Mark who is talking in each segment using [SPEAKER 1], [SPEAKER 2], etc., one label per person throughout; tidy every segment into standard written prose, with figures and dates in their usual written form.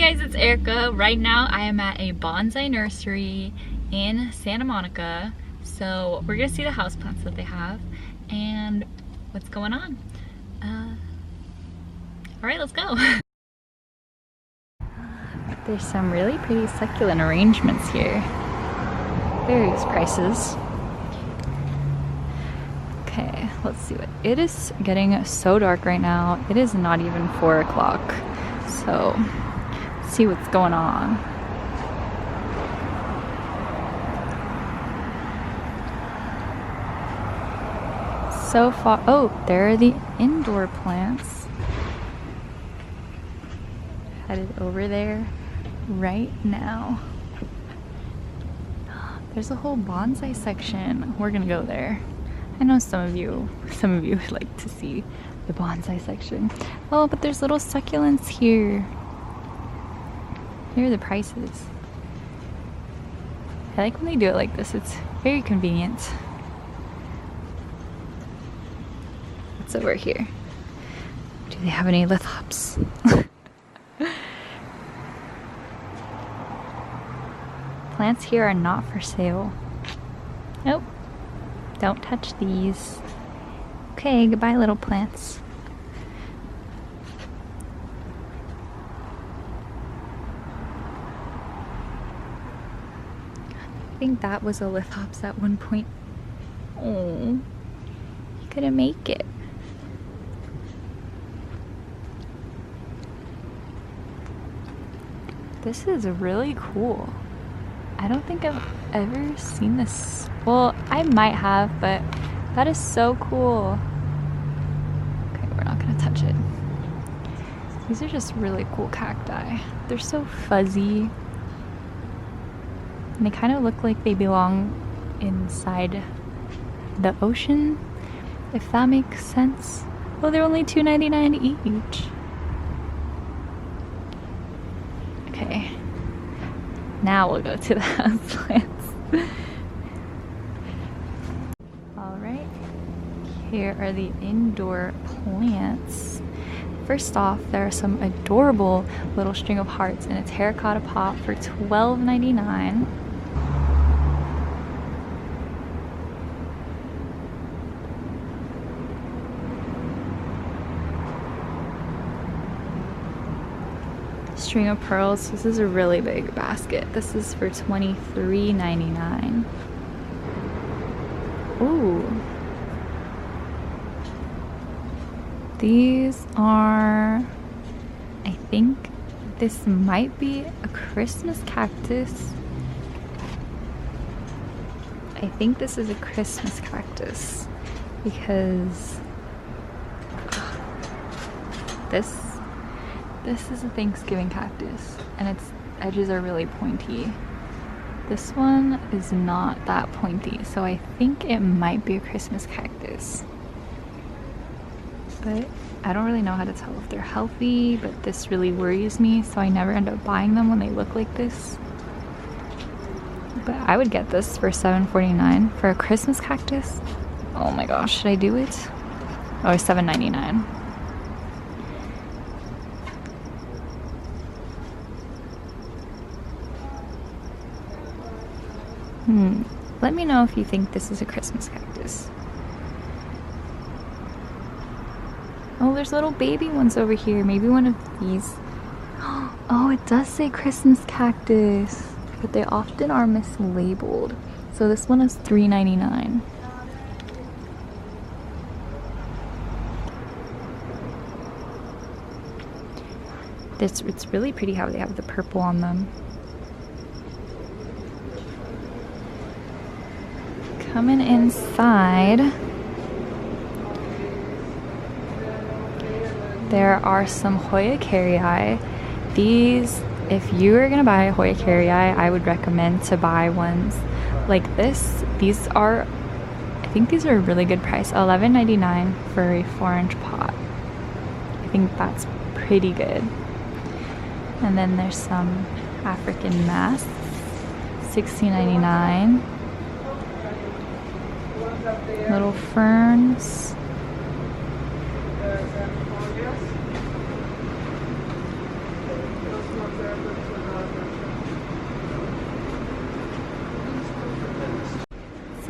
[SPEAKER 1] guys, it's Erica. Right now I am at a bonsai nursery in Santa Monica. So we're gonna see the houseplants that they have and what's going on. Alright, let's go. There's some really pretty succulent arrangements here. Various prices. Okay, let's see what it is. Getting so dark right now. It is not even 4 o'clock. So let's see what's going on. So far, oh, there are the indoor plants. Headed over there right now. There's a whole bonsai section. We're gonna go there. I know some of you would like to see the bonsai section. Oh, but there's little succulents here. Here are the prices. I like when they do it like this. It's very convenient. What's over here? Do they have any lithops? Plants here are not for sale. Nope. Don't touch these. Okay, goodbye little plants. I think that was a lithops at one point. Oh, you couldn't make it. This is really cool. I don't think I've ever seen this. Well, I might have, but that is so cool. Okay, we're not gonna touch it. These are just really cool cacti. They're so fuzzy. And they kind of look like they belong inside the ocean, if that makes sense. Well, they're only $2.99 each. Okay. Now we'll go to the houseplants. Alright, here are the indoor plants. First off, there are some adorable little string of hearts in a terracotta pot for $12.99. String of pearls. This is a really big basket. This is for $23.99. Ooh. These are, I think this might be a Christmas cactus. I think this is a Christmas cactus because this is a Thanksgiving cactus, and its edges are really pointy. This one is not that pointy, so I think it might be a Christmas cactus. But I don't really know how to tell if they're healthy, but this really worries me, so I never end up buying them when they look like this. But I would get this for $7.49 for a Christmas cactus. Oh my gosh, should I do it? Oh, $7.99. Let me know if you think this is a Christmas cactus. Oh, there's little baby ones over here. Maybe one of these. Oh, it does say Christmas cactus, but they often are mislabeled. So this one is $3.99. It's really pretty how they have the purple on them. Coming inside, there are some Hoya carrii. These, if you are gonna buy a Hoya carrii, I would recommend to buy ones like this. These are, I think these are a really good price, $11.99 for a 4-inch pot. I think that's pretty good. And then there's some African masks, $16.99. Little ferns.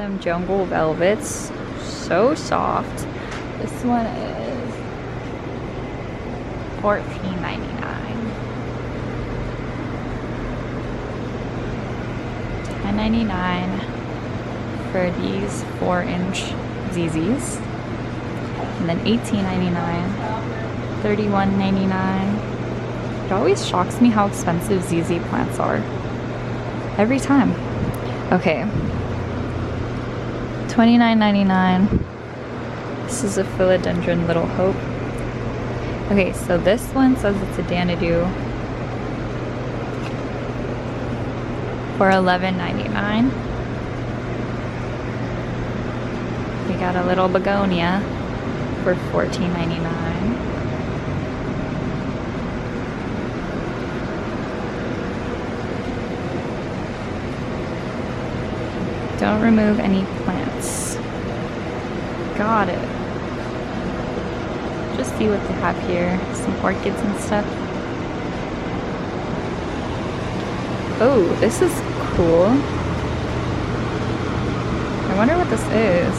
[SPEAKER 1] some jungle velvets. So soft. This one is $14.99. $10.99 for these 4-inch ZZs. And then $18.99. $31.99. It always shocks me how expensive ZZ plants are. Every time. Okay. $29.99. This is a philodendron Little Hope. Okay, so this one says it's a Danadu for $11.99. We got a little begonia for $14.99. Don't remove any plants. Got it. Just see what they have here. Some orchids and stuff. Oh, this is cool. I wonder what this is.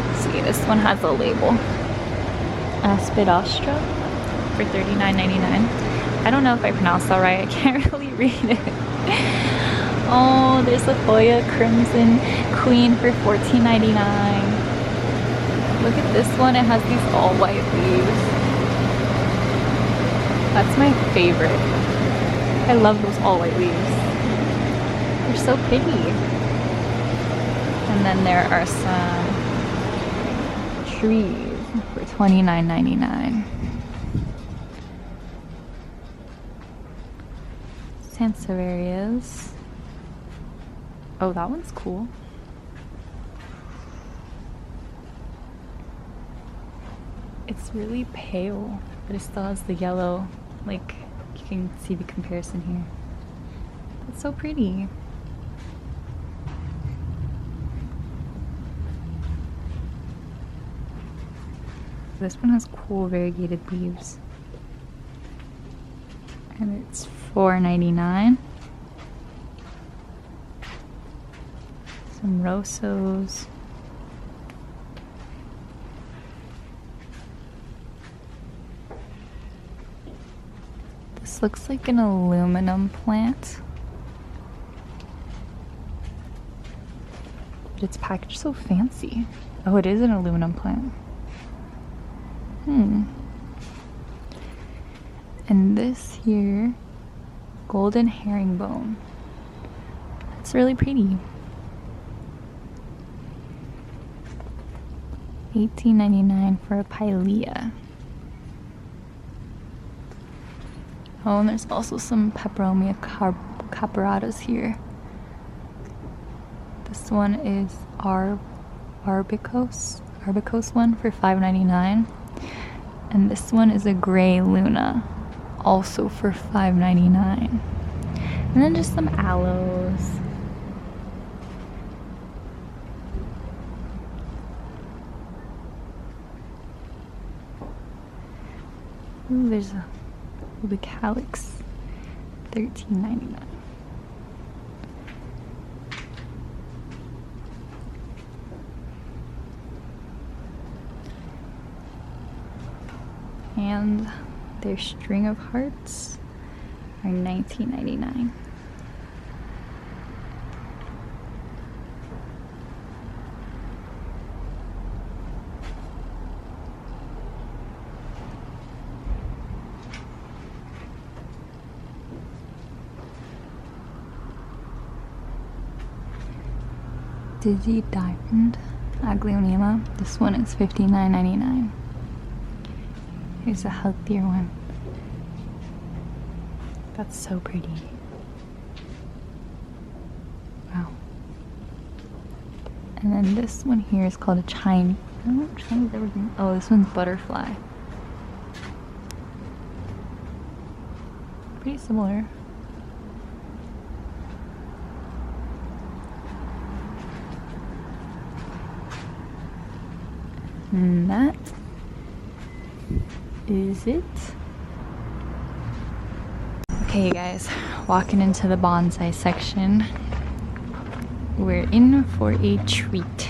[SPEAKER 1] Let's see, this one has a label. Aspidostra for $39.99. I don't know if I pronounced that right. I can't really read it. Oh, there's a Hoya Crimson Queen for $14.99. Look at this one. It has these all white leaves. That's my favorite. I love those all white leaves. They're so pretty. And then there are some trees for $29.99. Sansevierias. Oh, that one's cool. It's really pale, but it still has the yellow. Like, you can see the comparison here. It's so pretty. This one has cool variegated leaves. And it's $4.99. Some Rosos. This looks like an aluminum plant. But it's packaged so fancy. Oh, it is an aluminum plant. And this here, golden herringbone. It's really pretty. $18.99 for a pilea. Oh, and there's also some Peperomia caparatas here. This one is Arbicose one for $5.99. And this one is a gray Luna, also for $5.99. And then just some aloes. Ooh, there's a Calyx, $13.99. And their string of hearts are $19.99. Digi Diamond Aglaonema. This one is $59.99. Here's a healthier one. That's so pretty. Wow. And then this one here is called a Chinese. I don't know what Chinese everything. Oh, this one's butterfly. Pretty similar. And that is it. Okay, you guys, walking into the bonsai section. we're in for a treat.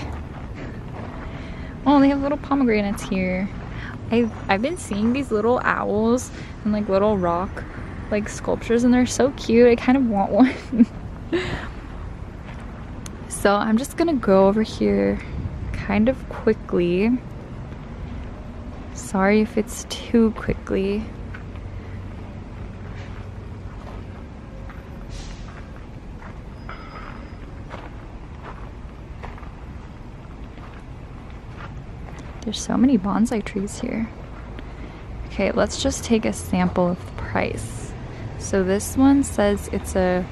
[SPEAKER 1] Oh, they have little pomegranates here. I've been seeing these little owls and like little rock like sculptures, and they're so cute. I kind of want one. So I'm just gonna go over here kind of quickly. Sorry if it's too quickly. There's so many bonsai trees here. Okay, let's just take a sample of the price. So this one says it's a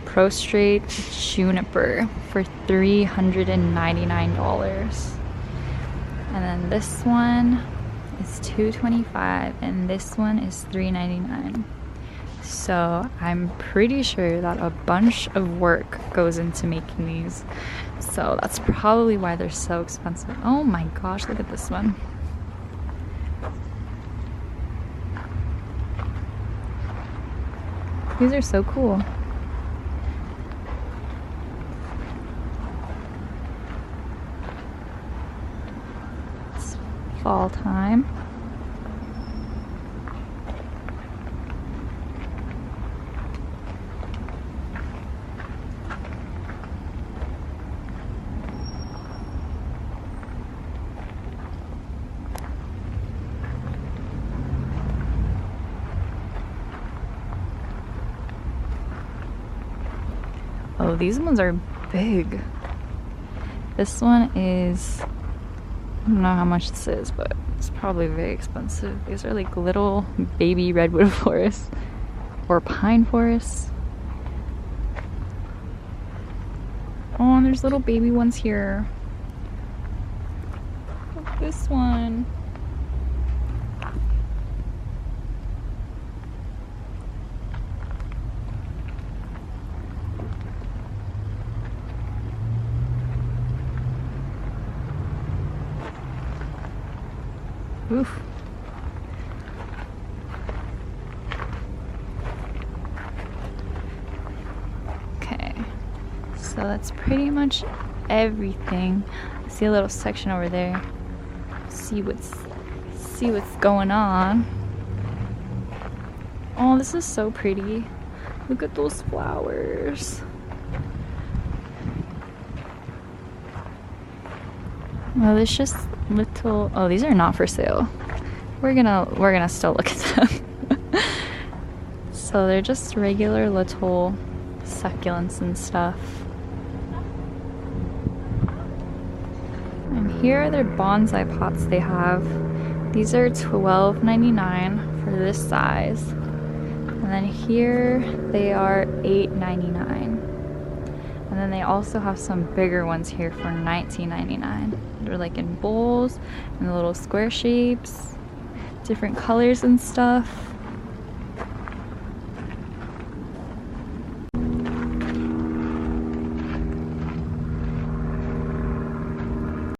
[SPEAKER 1] prostrate juniper for $399. And then this one is $225, and this one is $399. So I'm pretty sure that a bunch of work goes into making these. So that's probably why they're so expensive. Oh my gosh, look at this one. These are so cool. It's fall time. Oh, these ones are big. This one is, I don't know how much this is, but it's probably very expensive. These are like little baby redwood forests or pine forests. Oh, and there's little baby ones here. Look, this one. Oof. Okay, so that's pretty much everything. I see a little section over there. See what's going on. Oh, this is so pretty. Look at those flowers. Well, there's just little, oh, these are not for sale. We're gonna still look at them. So they're just regular little succulents and stuff. And here are their bonsai pots they have. These are $12.99 for this size. And then here they are $8.99. And then they also have some bigger ones here for $19.99. They're like in bowls and little square shapes, different colors and stuff.